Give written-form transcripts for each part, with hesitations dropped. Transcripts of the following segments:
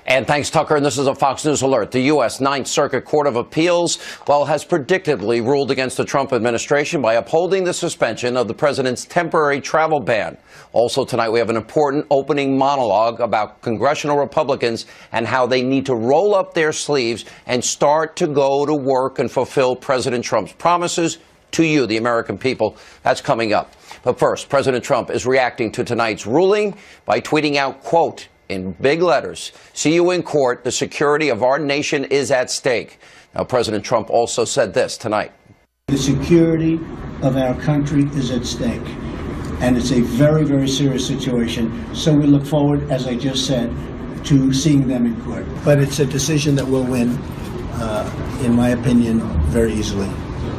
And thanks, Tucker. And this is a Fox News alert. The U.S. Ninth Circuit Court of Appeals, has predictably ruled against the Trump administration by upholding the suspension of the president's temporary travel ban. Also tonight, we have an important opening monologue about congressional Republicans and how they need to roll up their sleeves and start to go to work and fulfill President Trump's promises to you, the American people. That's coming up. But first, President Trump is reacting to tonight's ruling by tweeting out, quote, in big letters, "See you in court. The security of our nation is at stake." Now, President Trump also said this tonight. The security of our country is at stake, and it's a very, very serious situation. So we look forward, as I just said, to seeing them in court. But it's a decision that we'll win, in my opinion, very easily.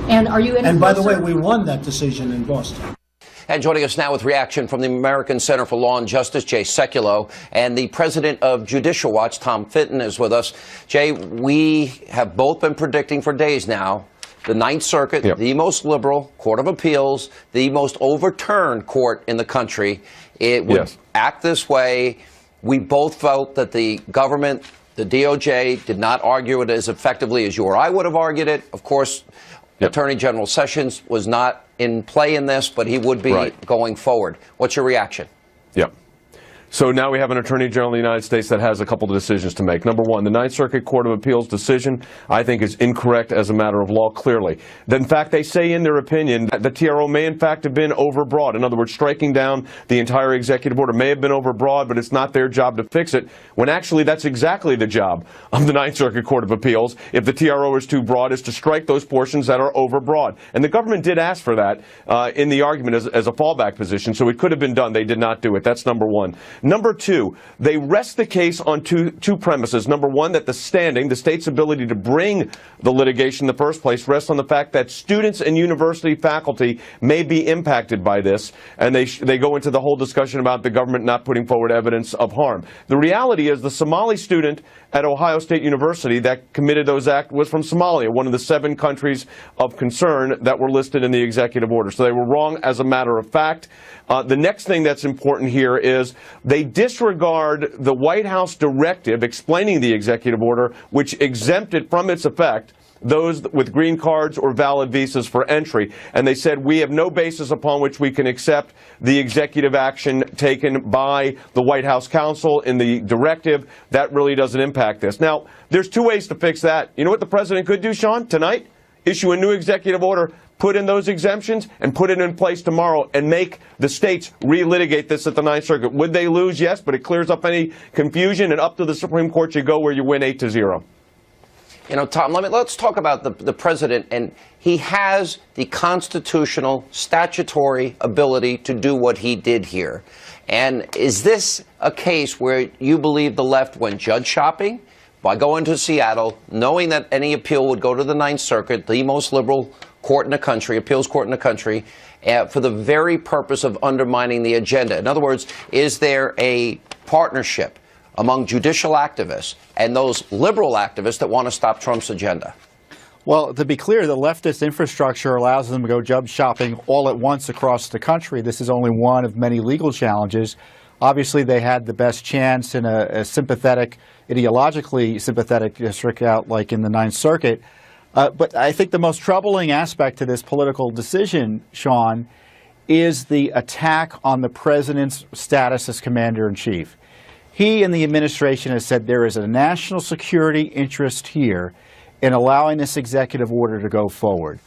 And are you in? And by the way, we won that decision in Boston. And joining us now with reaction from the American Center for Law and Justice, Jay Sekulow, and the president of Judicial Watch, Tom Fitton, is with us. Jay, we have both been predicting for days now the Ninth Circuit, the most liberal court of appeals, the most overturned court in the country. It would act this way. We both felt that the government, the DOJ, did not argue it as effectively as you or I would have argued it. Of course, Attorney General Sessions was not in play in this, but he would be going forward. What's your reaction? So now we have an Attorney General of the United States that has a couple of decisions to make. Number one, the Ninth Circuit Court of Appeals decision, I think, is incorrect as a matter of law, clearly. In fact, they say in their opinion that the TRO may, in fact, have been overbroad. In other words, striking down the entire executive order may have been overbroad, but it's not their job to fix it, when actually that's exactly the job of the Ninth Circuit Court of Appeals, if the TRO is too broad, is to strike those portions that are overbroad. And the government did ask for that in the argument as a fallback position, so it could have been done. They did not do it. That's number one. Number two, they rest the case on two premises. Number one, that the state's ability to bring the litigation in the first place rests on the fact that students and university faculty may be impacted by this, and they go into the whole discussion about the government not putting forward evidence of harm. The reality is the Somali student at Ohio State University that committed those acts was from Somalia, one of the 7 countries of concern that were listed in the executive order. So they were wrong as a matter of fact. The next thing that's important here is they disregard the White House directive explaining the executive order, which exempted from its effect those with green cards or valid visas for entry. And they said, we have no basis upon which we can accept the executive action taken by the White House counsel in the directive. That really doesn't impact this. Now, there's 2 ways to fix that. You know what the president could do, Sean, tonight? Issue a new executive order, put in those exemptions, and put it in place tomorrow, and make the states relitigate this at the Ninth Circuit. Would they lose? Yes, but it clears up any confusion, and up to the Supreme Court you go, where you win 8-0. You know, Tom, let's talk about the president. And he has the constitutional, statutory ability to do what he did here. And is this a case where you believe the left went judge shopping by going to Seattle, knowing that any appeal would go to the Ninth Circuit, the most liberal court in the country, appeals court in the country, for the very purpose of undermining the agenda? In other words, is there a partnership among judicial activists and those liberal activists that want to stop Trump's agenda? Well, to be clear, the leftist infrastructure allows them to go judge shopping all at once across the country. This is only one of many legal challenges. Obviously, they had the best chance in a sympathetic, ideologically sympathetic district out like in the Ninth Circuit. But I think the most troubling aspect to this political decision, Sean, is the attack on the president's status as commander-in-chief. He and the administration has said there is a national security interest here in allowing this executive order to go forward.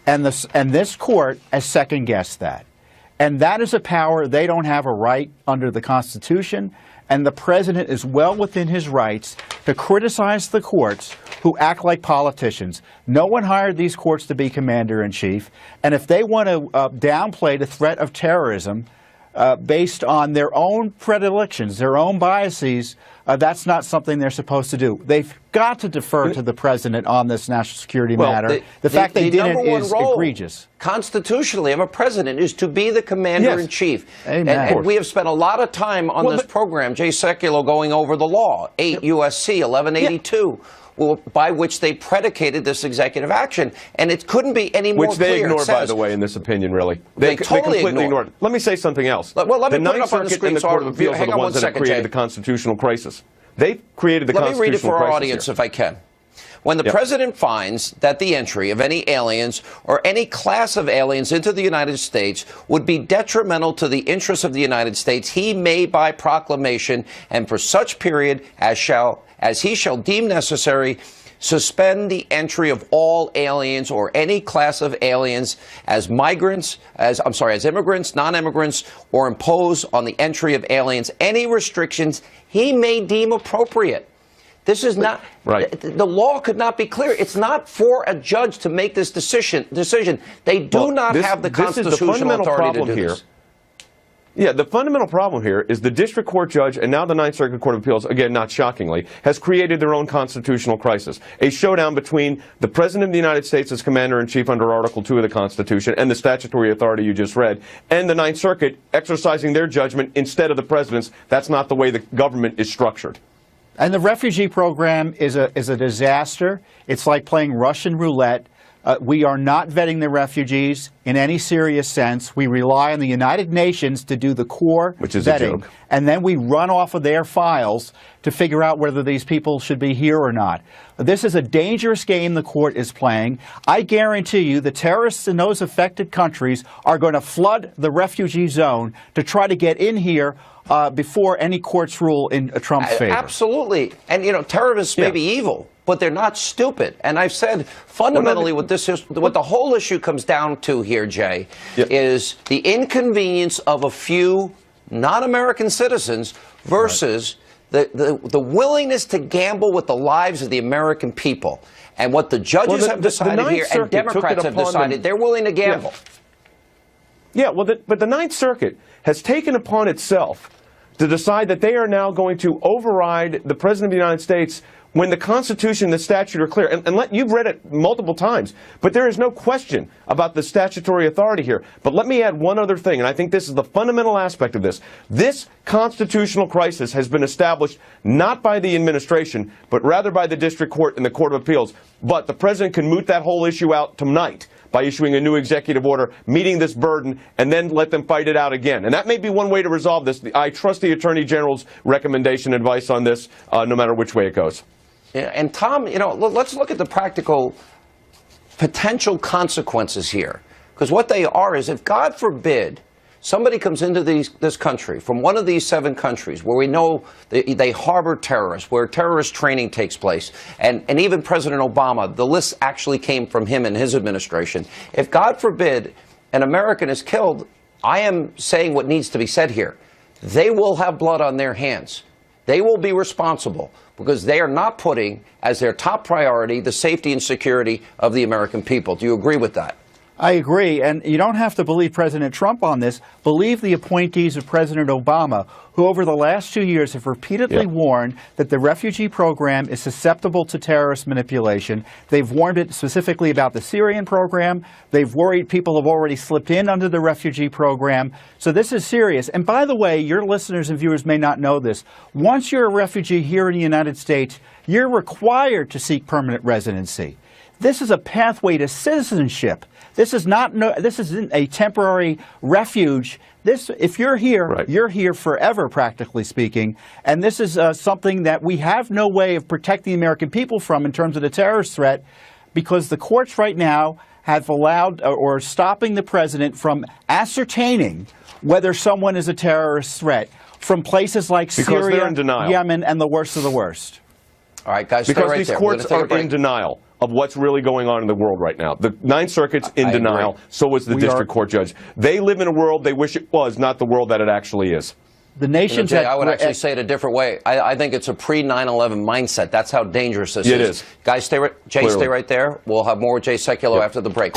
And this court has second-guessed that. And that is a power they don't have a right under the Constitution, and the president is well within his rights to criticize the courts who act like politicians. No one hired these courts to be commander-in-chief, and if they want to downplay the threat of terrorism based on their own predilections, their own biases, that's not something they're supposed to do. They've got to defer to the president on this national security matter. The fact they didn't is egregious. Constitutionally, of a president is to be the commander-in-chief. And we have spent a lot of time on this program, Jay Sekulow, going over the law, 8 U.S.C. 1182. By which they predicated this executive action. And it couldn't be any more clear. Which they ignore, by the way, in this opinion, really. They totally completely ignored. Let me say something else. Well, let me the put it Ninth up on the Circuit screen. and the Court of Appeals are the ones that have created Jay. the constitutional crisis. They've created the Let me read it constitutional for our crisis audience here. if I can. When the president finds that the entry of any aliens or any class of aliens into the United States would be detrimental to the interests of the United States, he may, by proclamation and for such period as he shall deem necessary, suspend the entry of all aliens or any class of aliens as immigrants, non-immigrants, or impose on the entry of aliens any restrictions he may deem appropriate. This is not right. The law could not be clear. It's not for a judge to make this decision. They do not have the constitutional authority to do this. Yeah, the fundamental problem here is the district court judge and now the Ninth Circuit Court of Appeals, again, not shockingly, has created their own constitutional crisis. A showdown between the President of the United States as Commander-in-Chief under Article 2 of the Constitution and the statutory authority you just read, and the Ninth Circuit exercising their judgment instead of the President's. That's not the way the government is structured. And the refugee program is a disaster. It's like playing Russian roulette. We are not vetting the refugees in any serious sense. We rely on the United Nations to do the core which is vetting, a joke. And then we run off of their files to figure out whether these people should be here or not. This is a dangerous game the court is playing. I guarantee you the terrorists in those affected countries are going to flood the refugee zone to try to get in here before any courts rule in Trump's favor. Absolutely. And, terrorists may be evil, but they're not stupid. And I've said fundamentally what the whole issue comes down to here, Jay, is the inconvenience of a few non-American citizens versus the willingness to gamble with the lives of the American people. And what the judges have decided here, and Democrats have decided, they're willing to gamble. But the Ninth Circuit has taken upon itself to decide that they are now going to override the President of the United States when the Constitution and the statute are clear. And you've read it multiple times, but there is no question about the statutory authority here. But let me add one other thing, and I think this is the fundamental aspect of this. This constitutional crisis has been established not by the administration, but rather by the District Court and the Court of Appeals. But the President can moot that whole issue out tonight by issuing a new executive order, meeting this burden, and then let them fight it out again. And that may be one way to resolve this. I trust the Attorney General's recommendation and advice on this, no matter which way it goes. Yeah, and Tom, let's look at the practical potential consequences here. Because what they are is, if God forbid somebody comes into this country from one of these 7 countries where we know they harbor terrorists, where terrorist training takes place, and even President Obama, the list actually came from him and his administration. If God forbid an American is killed, I am saying what needs to be said here. They will have blood on their hands. They will be responsible because they are not putting as their top priority the safety and security of the American people. Do you agree with that? I agree, and you don't have to believe President Trump on this. Believe the appointees of President Obama, who over the last 2 years have repeatedly warned that the refugee program is susceptible to terrorist manipulation. They've warned it specifically about the Syrian program. They've worried people have already slipped in under the refugee program. So this is serious. And by the way, your listeners and viewers may not know this. Once you're a refugee here in the United States, you're required to seek permanent residency. This is a pathway to citizenship. This isn't a temporary refuge. If you're here, you're here forever, practically speaking. And this is something that we have no way of protecting the American people from in terms of the terrorist threat, because the courts right now have allowed or stopping the president from ascertaining whether someone is a terrorist threat from places like Syria, Yemen, and the worst of the worst. All right, guys, because these courts are in denial of what's really going on in the world right now. The Ninth Circuit's in denial. Agree. So was the district court judge. They live in a world they wish it was, not the world that it actually is. The nation's Jay, I would actually say it a different way. I think it's a pre-9/11 mindset. That's how dangerous this is. It is. Guys, stay right there. We'll have more with Jay Sekulow after the break.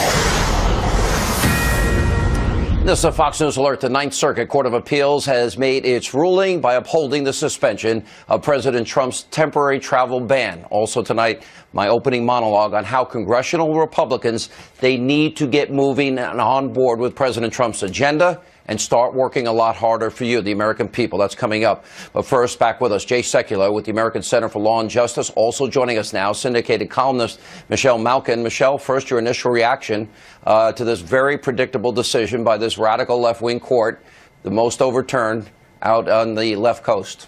This is a Fox News alert. The Ninth Circuit Court of Appeals has made its ruling by upholding the suspension of President Trump's temporary travel ban. Also tonight, my opening monologue on how congressional Republicans, they need to get moving and on board with President Trump's agenda and start working a lot harder for you, the American people. That's coming up. But first, back with us, Jay Sekulow with the American Center for Law and Justice. Also joining us now, syndicated columnist Michelle Malkin. Michelle, first, your initial reaction to this very predictable decision by this radical left-wing court, the most overturned out on the left coast.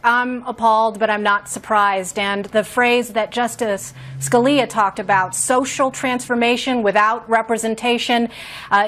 I'm appalled, but I'm not surprised. And the phrase that Justice Scalia talked about, social transformation without representation,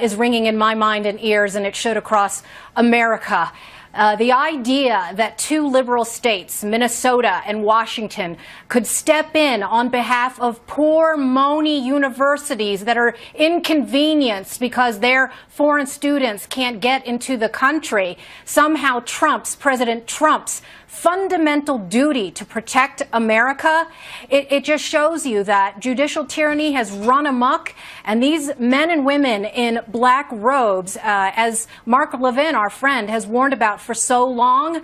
is ringing in my mind and ears, and it should across America. The idea that two liberal states, Minnesota and Washington, could step in on behalf of poor, moany universities that are inconvenienced because their foreign students can't get into the country somehow trumps President Trump's fundamental duty to protect America. It just shows you that judicial tyranny has run amok, and these men and women in black robes, as Mark Levin, our friend, has warned about for so long,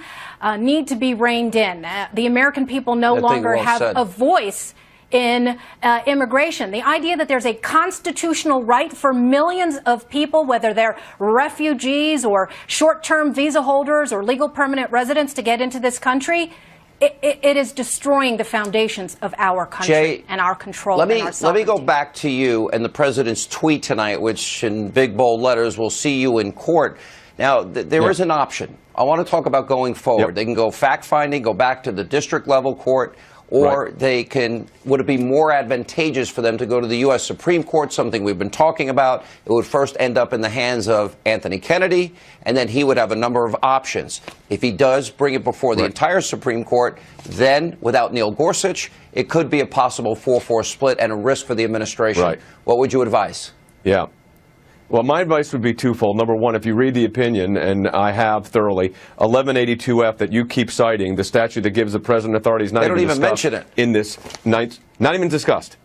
need to be reined in. The American people no longer have a voice in immigration. The idea that there's a constitutional right for millions of people, whether they're refugees or short-term visa holders or legal permanent residents, to get into this country, it is destroying the foundations of our country, Jay, and our control and our sovereignty. Let me go back to you and the president's tweet tonight, which in big bold letters will see you in court. Now, there is an option. I want to talk about going forward. They can go fact-finding, go back to the district level court, or they can, would it be more advantageous for them to go to the U.S. Supreme Court, something we've been talking about? It would first end up in the hands of Anthony Kennedy, and then he would have a number of options. If he does bring it before the entire Supreme Court, then, without Neil Gorsuch, it could be a possible 4-4 split and a risk for the administration. What would you advise? Yeah. Well, my advice would be twofold. Number one, if you read the opinion, and I have thoroughly, 1182F that you keep citing, the statute that gives the president authority, is not even mention it in this ninth, not even discussed.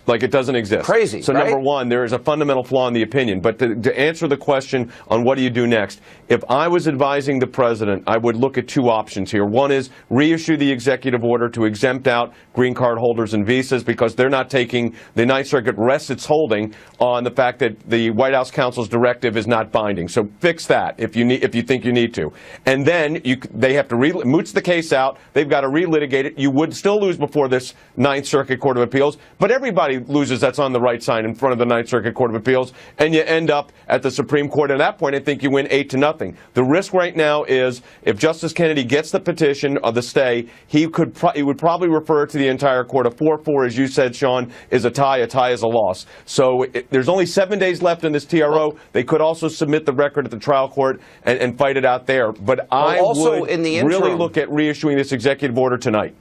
Like it doesn't exist. Crazy, So number one, there is a fundamental flaw in the opinion. But to answer the question on what do you do next, if I was advising the president, I would look at two options here. One is reissue the executive order to exempt out green card holders and visas because they're not taking, the Ninth Circuit rests its holding on the fact that the White House counsel's directive is not binding. So fix that if you think you need to. And then they have to moots the case out. They've got to relitigate it. You would still lose before this Ninth Circuit Court of Appeals, but everybody loses that's on the right side in front of the Ninth Circuit Court of Appeals, and you end up at the Supreme Court. At that point, I think you win 8-0. The risk right now is if Justice Kennedy gets the petition of the stay, he would probably refer to the entire court. A 4-4, as you said, Sean, is a tie. A tie is a loss. So there's only 7 days left in this TRO. They could also submit the record at the trial court and fight it out there. But I would really look at reissuing this executive order tonight.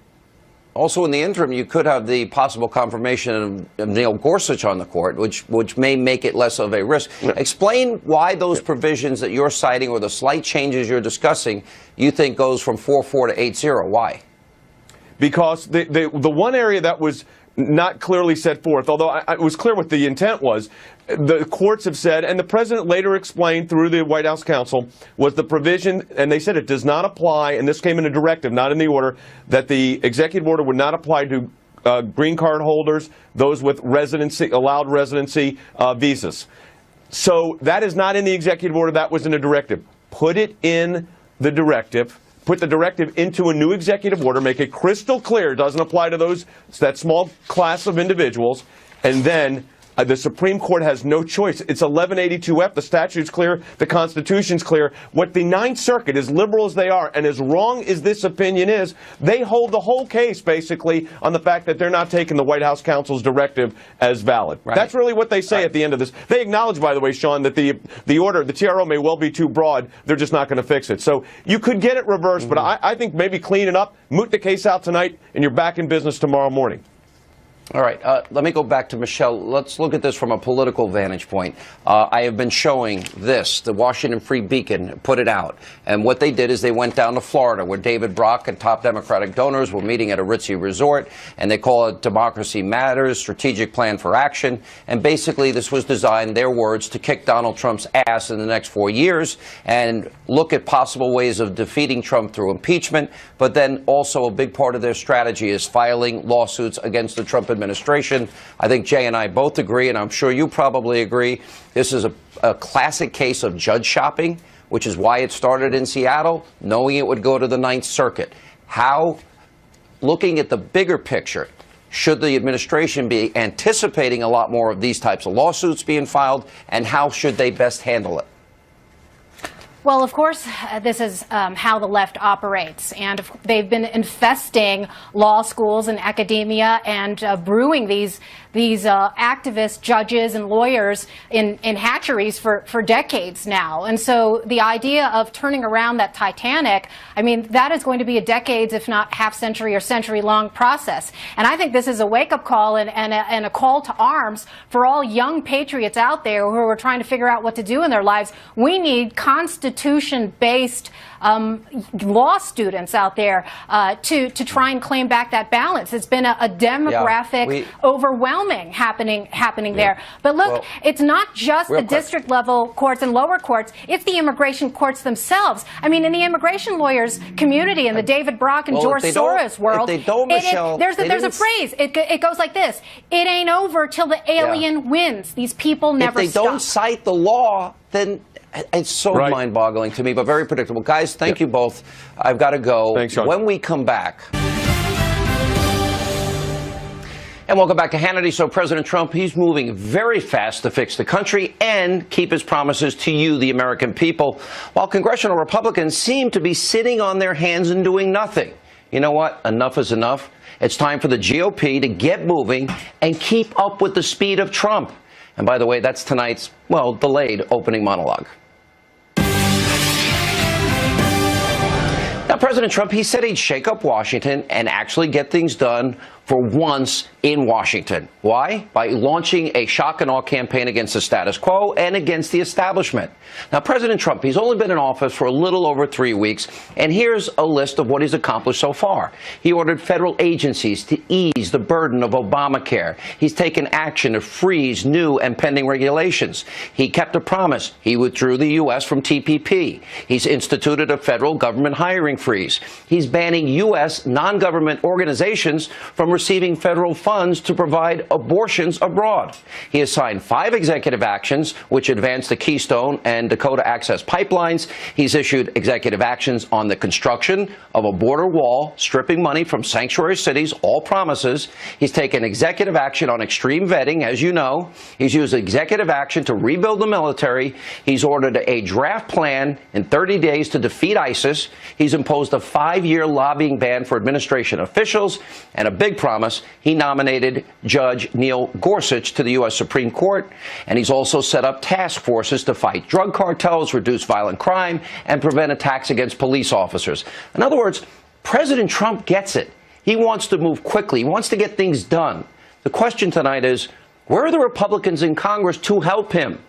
Also, in the interim, you could have the possible confirmation of Neil Gorsuch on the court, which may make it less of a risk. Explain why those provisions that you're citing or the slight changes you're discussing you think goes from 4-4 to 8-0. Why? Because the one area that was not clearly set forth, although it was clear what the intent was, the courts have said, and the president later explained through the White House counsel, was the provision, and they said it does not apply, and this came in a directive, not in the order, that the executive order would not apply to green card holders, those with residency, allowed residency visas. So that is not in the executive order, that was in a directive. Put it in the directive. Put the directive into a new executive order, make it crystal clear it doesn't apply to that small class of individuals, and then the Supreme Court has no choice. It's 1182F. The statute's clear. The Constitution's clear. What the Ninth Circuit, as liberal as they are, and as wrong as this opinion is, they hold the whole case, basically, on the fact that they're not taking the White House counsel's directive as valid. That's really what they say at the end of this. They acknowledge, by the way, Sean, that the order, the TRO may well be too broad. They're just not going to fix it. So you could get it reversed, but I think maybe clean it up, moot the case out tonight, and you're back in business tomorrow morning. All right, let me go back to Michelle. Let's look at this from a political vantage point. I have been showing this. The Washington Free Beacon put it out. And what they did is they went down to Florida, where David Brock and top Democratic donors were meeting at a ritzy resort. And they call it Democracy Matters, Strategic Plan for Action. And basically, this was designed, their words, to kick Donald Trump's ass in the next 4 years and look at possible ways of defeating Trump through impeachment. But then also a big part of their strategy is filing lawsuits against the Trump administration. I think Jay and I both agree, and I'm sure you probably agree, this is a classic case of judge shopping, which is why it started in Seattle, knowing it would go to the Ninth Circuit. How, looking at the bigger picture, should the administration be anticipating a lot more of these types of lawsuits being filed, and how should they best handle it? Well, of course, this is how the left operates, and they've been infesting law schools and academia and brewing these activists, judges, and lawyers in hatcheries for decades now. And so the idea of turning around that Titanic, I mean, that is going to be a decades, if not half-century or century-long process. And I think this is a wake-up call and a call to arms for all young patriots out there who are trying to figure out what to do in their lives. We need constitution-based law students out there to try and claim back that balance. It's been a demographic overwhelming happening there. But look, it's not just the district level courts and lower courts, it's the immigration courts themselves. I mean, in the immigration lawyers community, in the David Brock and George Soros world, there's a phrase, it goes like this: it ain't over till the alien wins. These people never stop. If they don't cite the law, then it's so mind-boggling to me, but very predictable. Guys, thank you both. I've got to go. Thanks, Sean. When we come back. And welcome back to Hannity. So President Trump, he's moving very fast to fix the country and keep his promises to you, the American people, while congressional Republicans seem to be sitting on their hands and doing nothing. You know what? Enough is enough. It's time for the GOP to get moving and keep up with the speed of Trump. And by the way, that's tonight's, well, delayed opening monologue. Now, President Trump, he said he'd shake up Washington and actually get things done for once in Washington. Why? By launching a shock and awe campaign against the status quo and against the establishment. Now, President Trump, he's only been in office for a little over 3 weeks, and here's a list of what he's accomplished so far. He ordered federal agencies to ease the burden of Obamacare. He's taken action to freeze new and pending regulations. He kept a promise. He withdrew the U.S. from TPP. He's instituted a federal government hiring freeze. He's banning U.S. non-government organizations from receiving federal funds to provide abortions abroad. He has signed 5 executive actions which advance the Keystone and Dakota Access pipelines. He's issued executive actions on the construction of a border wall, stripping money from sanctuary cities, all promises. He's taken executive action on extreme vetting, as you know. He's used executive action to rebuild the military. He's ordered a draft plan in 30 days to defeat ISIS. He's imposed a 5-year lobbying ban for administration officials, and a big promise, he nominated Judge Neil Gorsuch to the U.S. Supreme Court, and he's also set up task forces to fight drug cartels, reduce violent crime, and prevent attacks against police officers. In other words, President Trump gets it. He wants to move quickly. He wants to get things done. The question tonight is, where are the Republicans in Congress to help him?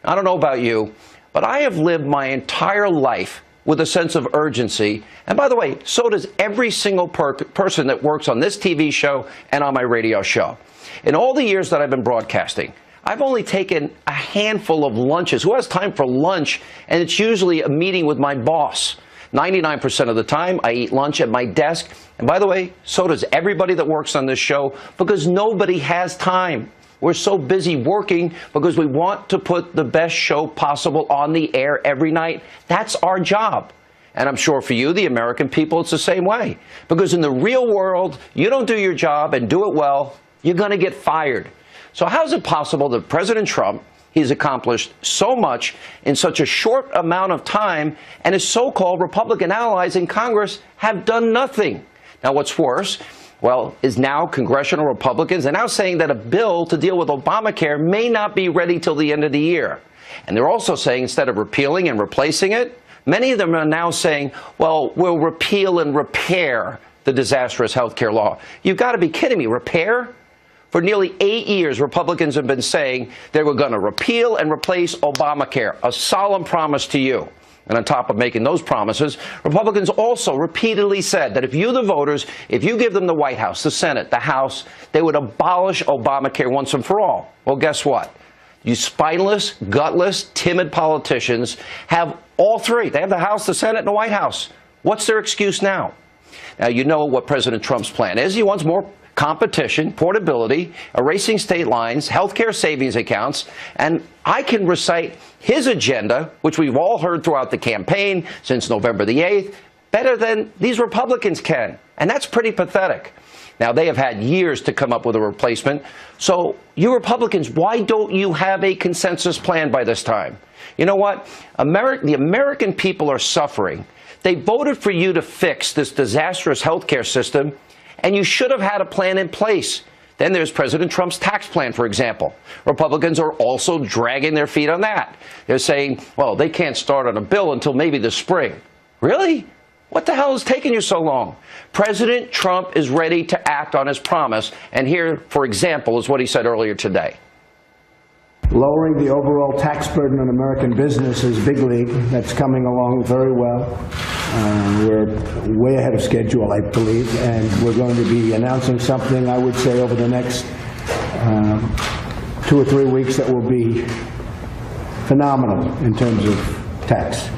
I don't know about you, but I have lived my entire life with a sense of urgency. And by the way, so does every single person that works on this TV show and on my radio show. In all the years that I've been broadcasting, I've only taken a handful of lunches. Who has time for lunch? And it's usually a meeting with my boss. 99% of the time, I eat lunch at my desk. And by the way, so does everybody that works on this show, because nobody has time. We're so busy working because we want to put the best show possible on the air every night. That's our job. And I'm sure for you, the American people, it's the same way. Because in the real world, you don't do your job and do it well, you're going to get fired. So how is it possible that President Trump, he's accomplished so much in such a short amount of time, and his so-called Republican allies in Congress have done nothing? Now, what's worse, well, is now congressional Republicans are now saying that a bill to deal with Obamacare may not be ready till the end of the year. And they're also saying instead of repealing and replacing it, many of them are now saying, well, we'll repeal and repair the disastrous health care law. You've got to be kidding me. Repair? For nearly 8 years, Republicans have been saying they were going to repeal and replace Obamacare, a solemn promise to you. And on top of making those promises, Republicans also repeatedly said that if you, the voters, if you give them the White House, the Senate, the House, they would abolish Obamacare once and for all. Well, guess what? You spineless, gutless, timid politicians have all three. They have the House, the Senate, and the White House. What's their excuse now? Now, you know what President Trump's plan is. He wants more competition, portability, erasing state lines, healthcare savings accounts, and I can recite his agenda, which we've all heard throughout the campaign since November the 8th, better than these Republicans can. And that's pretty pathetic. Now, they have had years to come up with a replacement. So, you Republicans, why don't you have a consensus plan by this time? You know what? The American people are suffering. They voted for you to fix this disastrous health care system, and you should have had a plan in place. Then there's President Trump's tax plan, for example. Republicans are also dragging their feet on that. They're saying, well, they can't start on a bill until maybe the spring. Really? What the hell is taking you so long? President Trump is ready to act on his promise, and here, for example, is what he said earlier today. Lowering the overall tax burden on American business is big league. That's coming along very well. We're way ahead of schedule, I believe, and we're going to be announcing something, I would say, over the next 2 or 3 weeks that will be phenomenal in terms of tax.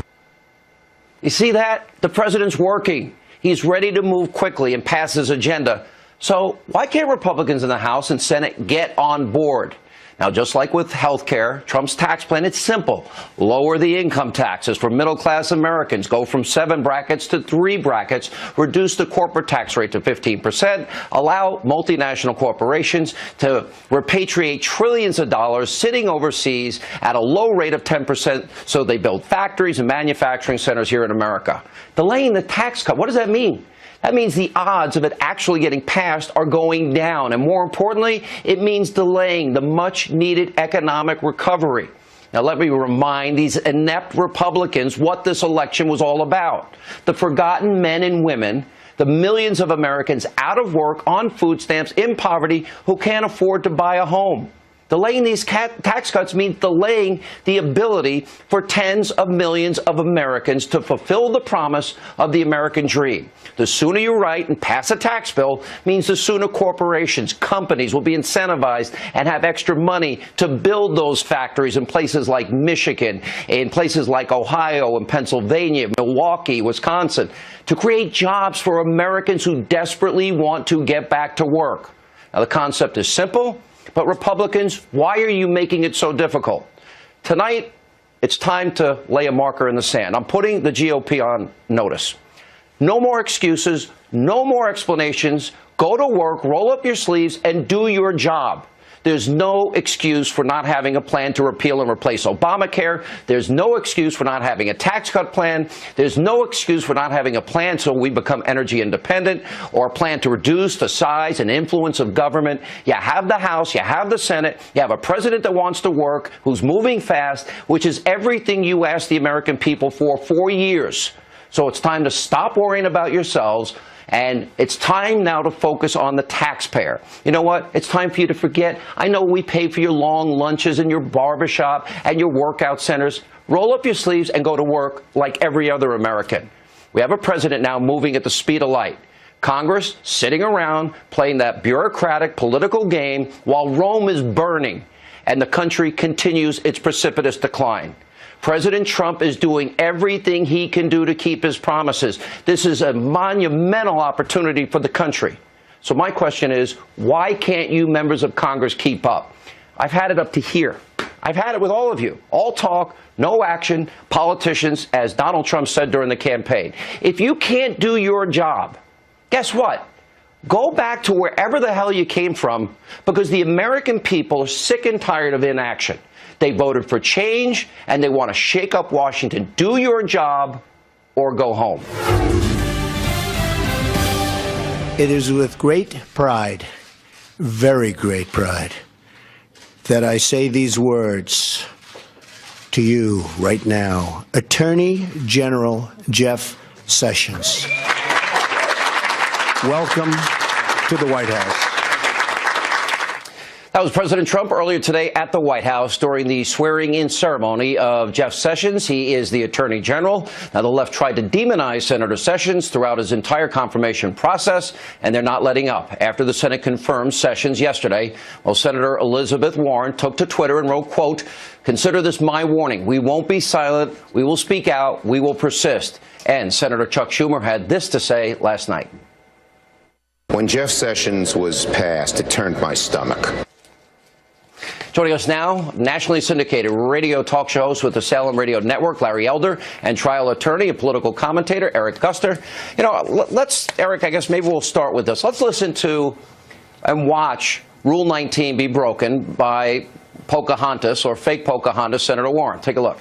You see that? The president's working. He's ready to move quickly and pass his agenda. So why can't Republicans in the House and Senate get on board? Now, just like with health care, Trump's tax plan, it's simple. Lower the income taxes for middle-class Americans. Go from 7 brackets to 3 brackets. Reduce the corporate tax rate to 15%. Allow multinational corporations to repatriate trillions of dollars sitting overseas at a low rate of 10% so they build factories and manufacturing centers here in America. Delaying the tax cut, what does that mean? That means the odds of it actually getting passed are going down. And more importantly, it means delaying the much-needed economic recovery. Now, let me remind these inept Republicans what this election was all about. The forgotten men and women, the millions of Americans out of work, on food stamps, in poverty, who can't afford to buy a home. Delaying these tax cuts means delaying the ability for tens of millions of Americans to fulfill the promise of the American dream. The sooner you write and pass a tax bill means the sooner corporations, companies will be incentivized and have extra money to build those factories in places like Michigan, in places like Ohio and Pennsylvania, Milwaukee, Wisconsin, to create jobs for Americans who desperately want to get back to work. Now, the concept is simple. But Republicans, why are you making it so difficult? Tonight, it's time to lay a marker in the sand. I'm putting the GOP on notice. No more excuses, no more explanations. Go to work, roll up your sleeves, and do your job. There's no excuse for not having a plan to repeal and replace Obamacare. There's no excuse for not having a tax cut plan. There's no excuse for not having a plan so we become energy independent, or a plan to reduce the size and influence of government. You have the House, you have the Senate, you have a president that wants to work, who's moving fast, which is everything you asked the American people for years. So it's time to stop worrying about yourselves. And it's time now to focus on the taxpayer. You know what? It's time for you to forget. I know we pay for your long lunches and your barbershop and your workout centers. Roll up your sleeves and go to work like every other American. We have a president now moving at the speed of light. Congress sitting around playing that bureaucratic political game while Rome is burning and the country continues its precipitous decline. President Trump is doing everything he can do to keep his promises. This is a monumental opportunity for the country. So my question is, why can't you members of Congress keep up? I've had it up to here. I've had it with all of you. All talk, no action, politicians, as Donald Trump said during the campaign. If you can't do your job, guess what? Go back to wherever the hell you came from, because the American people are sick and tired of inaction. They voted for change, and they want to shake up Washington. Do your job or go home. It is with great pride, very great pride, that I say these words to you right now. Attorney General Jeff Sessions, welcome to the White House. That was President Trump earlier today at the White House during the swearing-in ceremony of Jeff Sessions. He is the Attorney General. Now, the left tried to demonize Senator Sessions throughout his entire confirmation process, and they're not letting up. After the Senate confirmed Sessions yesterday, well, Senator Elizabeth Warren took to Twitter and wrote, quote, "Consider this my warning. We won't be silent. We will speak out. We will persist." And Senator Chuck Schumer had this to say last night. When Jeff Sessions was passed, it turned my stomach. Joining us now, nationally syndicated radio talk show host with the Salem Radio Network, Larry Elder, and trial attorney and political commentator, Eric Guster. You know, Eric, I guess maybe we'll start with this. Let's listen to and watch Rule 19 be broken by Pocahontas, or fake Pocahontas, Senator Warren. Take a look.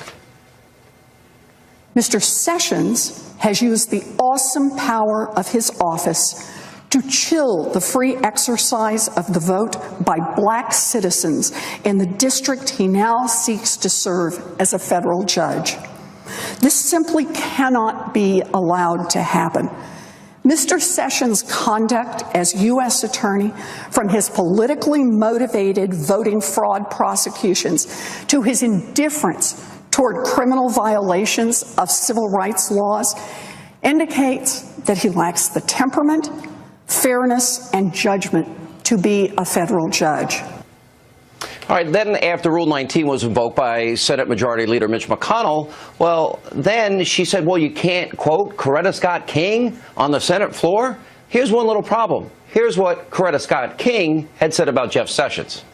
Mr. Sessions has used the awesome power of his office to chill the free exercise of the vote by black citizens in the district he now seeks to serve as a federal judge. This simply cannot be allowed to happen. Mr. Sessions' conduct as U.S. Attorney, from his politically motivated voting fraud prosecutions to his indifference toward criminal violations of civil rights laws, indicates that he lacks the temperament, fairness, and judgment to be a federal judge. All right, then after Rule 19 was invoked by Senate Majority Leader Mitch McConnell, well, then she said, well, you can't quote Coretta Scott King on the Senate floor. Here's one little problem. Here's what Coretta Scott King had said about Jeff Sessions.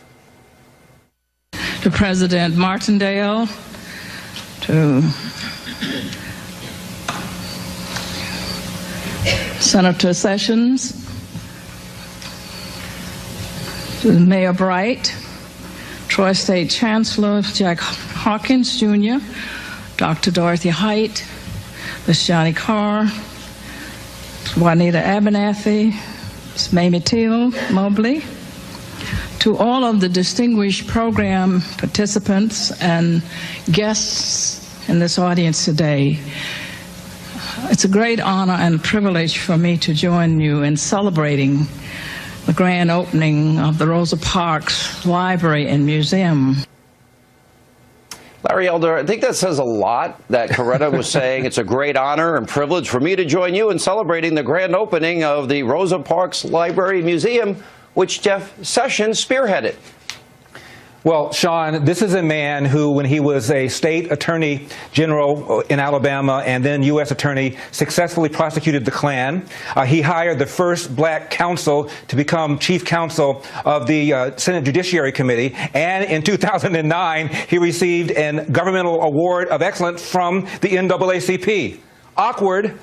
To President Martindale, to Senator Sessions, to Mayor Bright, Troy State Chancellor Jack Hawkins Jr., Dr. Dorothy Height, Ms. Johnny Carr, Juanita Abernathy, Ms. Mamie Teal Mobley, to all of the distinguished program participants and guests in this audience today. It's a great honor and privilege for me to join you in celebrating the grand opening of the Rosa Parks Library and Museum. Larry Elder, I think that says a lot, that Coretta was saying it's a great honor and privilege for me to join you in celebrating the grand opening of the Rosa Parks Library and Museum, which Jeff Sessions spearheaded. Well, Sean, this is a man who, when he was a state attorney general in Alabama and then U.S. attorney, successfully prosecuted the Klan. He hired the first black counsel to become chief counsel of the Senate Judiciary Committee. And in 2009, he received a governmental award of excellence from the NAACP. Awkward.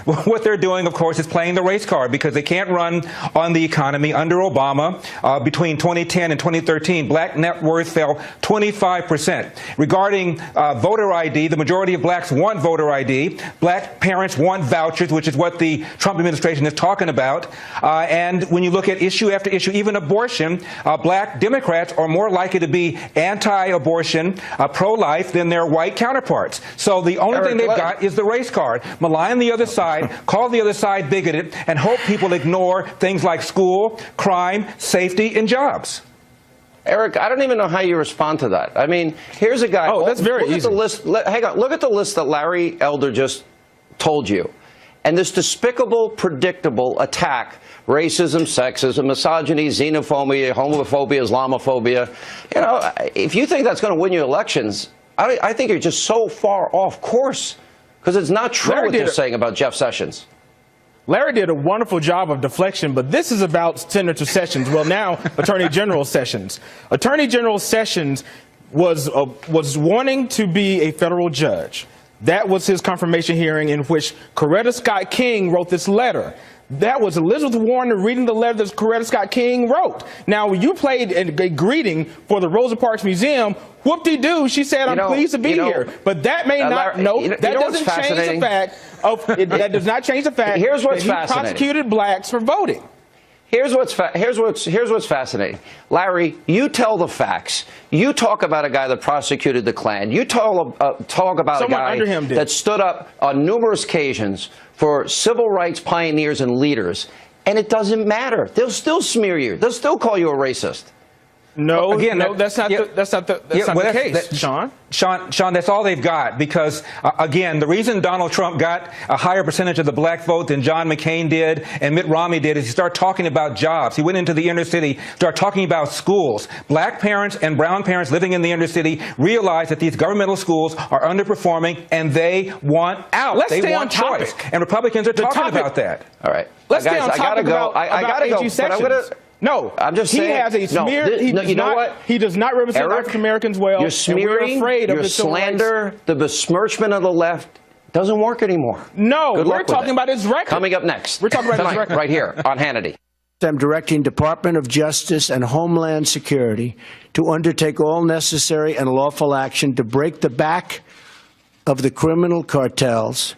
What they're doing, of course, is playing the race card, because they can't run on the economy. Under Obama, between 2010 and 2013, black net worth fell 25%. Regarding voter ID, the majority of blacks want voter ID. Black parents want vouchers, which is what the Trump administration is talking about. And when you look at issue after issue, even abortion, black Democrats are more likely to be anti-abortion, pro-life than their white counterparts. So the only thing they've got is the race card. Malign the other side, call the other side bigoted, and hope people ignore things like school, crime, safety, and jobs. Eric, I don't even know how you respond to that. I mean, here's a guy. Oh, that's very easy. At the list, hang on. Look at the list that Larry Elder just told you. And this despicable, predictable attack, racism, sexism, misogyny, xenophobia, homophobia, Islamophobia. You know, if you think that's going to win you elections, I think you're just so far off course. Because it's not true what they're saying about Jeff Sessions. Larry did a wonderful job of deflection, but this is about Senator Sessions. Well, now Attorney General Sessions. Attorney General Sessions was wanting to be a federal judge. That was his confirmation hearing, in which Coretta Scott King wrote this letter. That was Elizabeth Warren reading the letter that Coretta Scott King wrote. Now, when you played a greeting for the Rosa Parks Museum, whoop-de-doo, she said, I'm pleased to be here. But that may not, that doesn't change the fact of, that does not change the fact here's what's that he prosecuted blacks for voting. Here's what's fascinating. Larry, you tell the facts. You talk about a guy that prosecuted the Klan. You talk about a guy that stood up on numerous occasions for civil rights pioneers and leaders, and it doesn't matter. They'll still smear you. They'll still call you a racist. No, again, no, that's not the case, Sean. Sean, that's all they've got, because, again, the reason Donald Trump got a higher percentage of the black vote than John McCain did and Mitt Romney did is he started talking about jobs. He went into the inner city, started talking about schools. Black parents and brown parents living in the inner city realize that these governmental schools are underperforming and they want out. Let's stay on topic. And Republicans are talking about that. All right. Let's stay on topic about AG Sessions. No, I'm just saying. He has a smear. He does not represent Eric, African Americans well. You're smearing, and we're afraid of your the civil rights. slander, the besmirchment of the left doesn't work anymore. No, Good we're luck with talking it. about his record. Coming up next. We're talking about his tonight, record. right here on Hannity. I'm directing Department of Justice and Homeland Security to undertake all necessary and lawful action to break the back of the criminal cartels.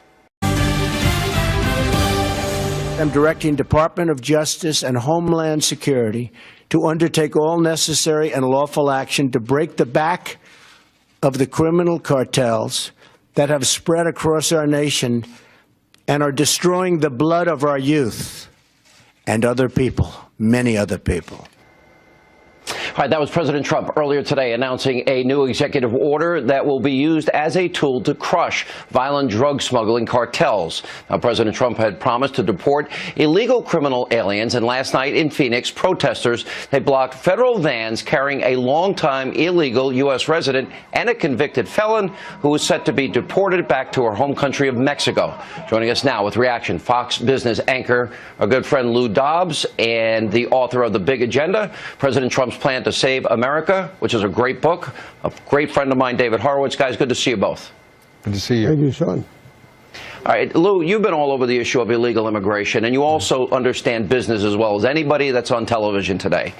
I'm directing Department of Justice and Homeland Security to undertake all necessary and lawful action to break the back of the criminal cartels that have spread across our nation and are destroying the blood of our youth and other people, many other people. All right, that was President Trump earlier today announcing a new executive order that will be used as a tool to crush violent drug smuggling cartels. Now, President Trump had promised to deport illegal criminal aliens, and last night in Phoenix, protesters, they blocked federal vans carrying a longtime illegal U.S. resident and a convicted felon who was set to be deported back to her home country of Mexico. Joining us now with reaction, Fox Business anchor, our good friend Lou Dobbs, and the author of The Big Agenda, President Trump's Plan to Save America, which is a great book. A great friend of mine, David Horowitz. Guys, good to see you both. Good to see you. Thank you, Sean. All right, Lou, you've been all over the issue of illegal immigration, and you also understand business as well as anybody that's on television today.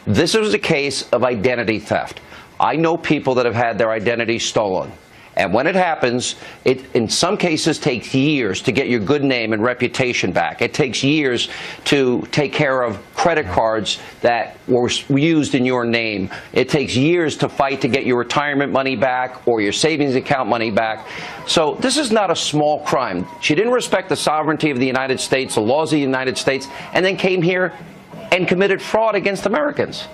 This is a case of identity theft. I know people that have had their identity stolen. And when it happens, it in some cases takes years to get your good name and reputation back. It takes years to take care of credit cards that were used in your name. It takes years to fight to get your retirement money back or your savings account money back. So this is not a small crime. She didn't respect the sovereignty of the United States, the laws of the United States, and then came here and committed fraud against Americans.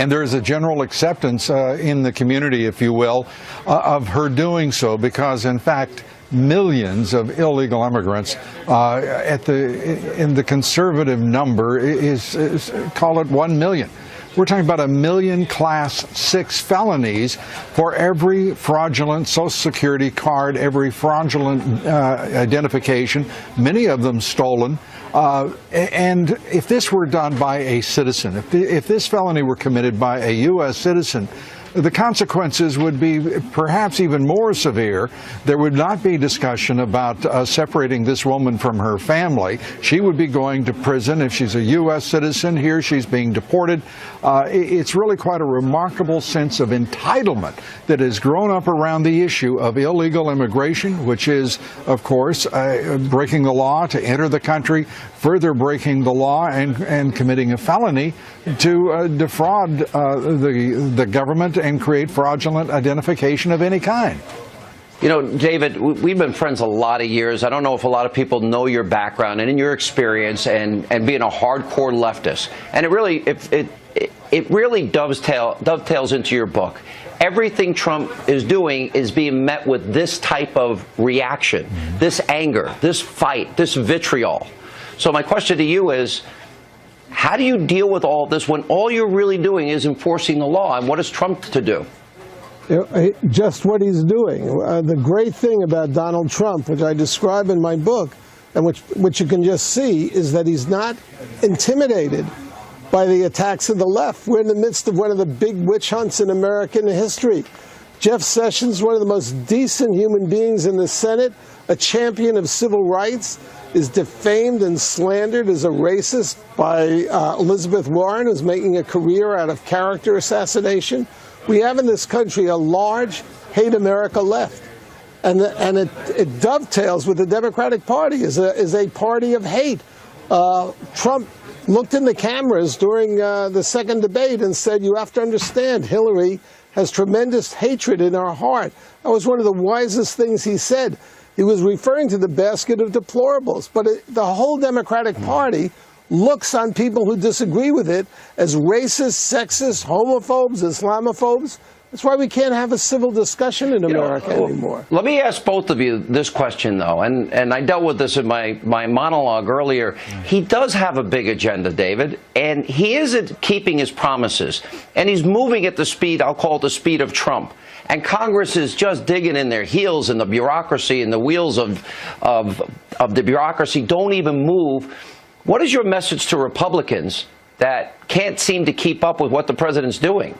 And there is a general acceptance in the community, if you will, of her doing so because, in fact, millions of illegal immigrants in the conservative number is call it 1 million. We're talking about 1 million Class 6 felonies for every fraudulent Social Security card, every fraudulent identification, many of them stolen. And if this were done by a citizen, if this felony were committed by a U.S. citizen, the consequences would be perhaps even more severe. There would not be discussion about separating this woman from her family. She would be going to prison. If she's a U.S. citizen, here she's being deported. It's really quite a remarkable sense of entitlement that has grown up around the issue of illegal immigration, which is, of course, breaking the law to enter the country, further breaking the law and committing a felony to defraud the government and create fraudulent identification of any kind. You know, David, we've been friends a lot of years. I don't know if a lot of people know your background and in your experience and being a hardcore leftist. And it really dovetails into your book. Everything Trump is doing is being met with this type of reaction, this anger, this fight, this vitriol. So my question to you is, how do you deal with all this when all you're really doing is enforcing the law? And what is Trump to do? Just what he's doing. The great thing about Donald Trump, which I describe in my book, and which you can just see, is that he's not intimidated by the attacks of the left. We're in the midst of one of the big witch hunts in American history. Jeff Sessions, one of the most decent human beings in the Senate, a champion of civil rights, is defamed and slandered as a racist by Elizabeth Warren, who's making a career out of character assassination. We have in this country a large hate America left. And it dovetails with the Democratic Party as a party of hate. Trump looked in the cameras during the second debate and said, you have to understand, Hillary has tremendous hatred in her heart. That was one of the wisest things he said. He was referring to the basket of deplorables. But the whole Democratic Party looks on people who disagree with it as racist, sexist, homophobes, Islamophobes. That's why we can't have a civil discussion in America anymore. Let me ask both of you this question, though, and I dealt with this in my monologue earlier. He does have a big agenda, David, and he isn't keeping his promises, and he's moving at the speed, I'll call it the speed of Trump. And Congress is just digging in their heels, and the bureaucracy and the wheels of the bureaucracy don't even move. What is your message to Republicans that can't seem to keep up with what the president's doing.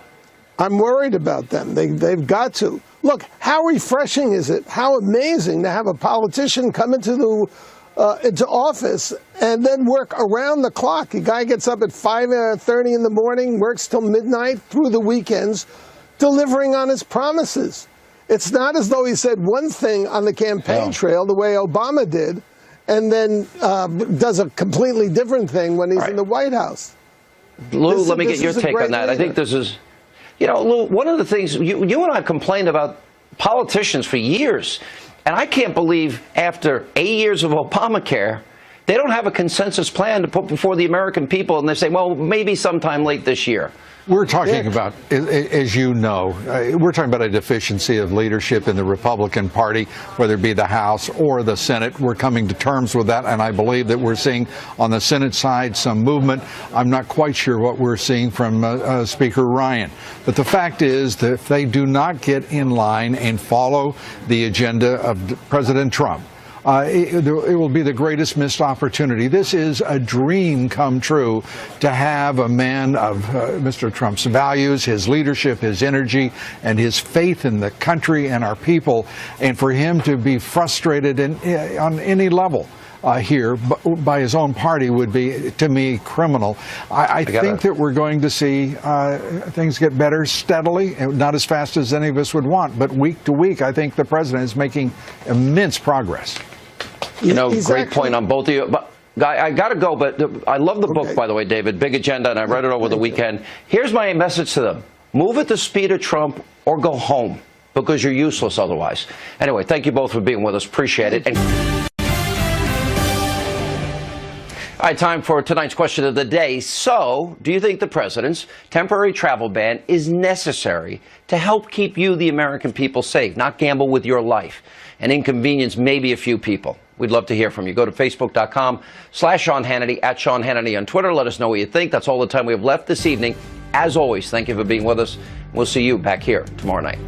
I'm worried about them. They've got to. Look, how refreshing is it, how amazing to have a politician come into office and then work around the clock. A guy gets up at 5:30 in the morning, works till midnight through the weekends, delivering on his promises. It's not as though he said one thing on the campaign trail the way Obama did, and then does a completely different thing when he's in the White House. Lou, let me get your take on that. Leader. I think this is, Lou, one of the things, you and I have complained about politicians for years, and I can't believe after 8 years of Obamacare, they don't have a consensus plan to put before the American people, and they say, well, maybe sometime late this year. We're talking about, as you know, we're talking about a deficiency of leadership in the Republican Party, whether it be the House or the Senate. We're coming to terms with that, and I believe that we're seeing on the Senate side some movement. I'm not quite sure what we're seeing from Speaker Ryan. But the fact is that if they do not get in line and follow the agenda of President Trump, it will be the greatest missed opportunity. This is a dream come true to have a man of Mr. Trump's values, his leadership, his energy, and his faith in the country and our people, and for him to be frustrated on any level here by his own party would be, to me, criminal. I think that we're going to see things get better steadily, not as fast as any of us would want, but week to week, I think the president is making immense progress. Great point on both of you. But I got to go, but I love the book, by the way, David, Big Agenda, and I read it over the weekend. Here's my message to them. Move at the speed of Trump or go home, because you're useless otherwise. Anyway, thank you both for being with us. Appreciate it. All right, time for tonight's question of the day. So, do you think the president's temporary travel ban is necessary to help keep you, the American people, safe, not gamble with your life and inconvenience maybe a few people? We'd love to hear from you. Go to Facebook.com/Sean Hannity, @Sean Hannity on Twitter. Let us know what you think. That's all the time we have left this evening. As always, thank you for being with us. We'll see you back here tomorrow night.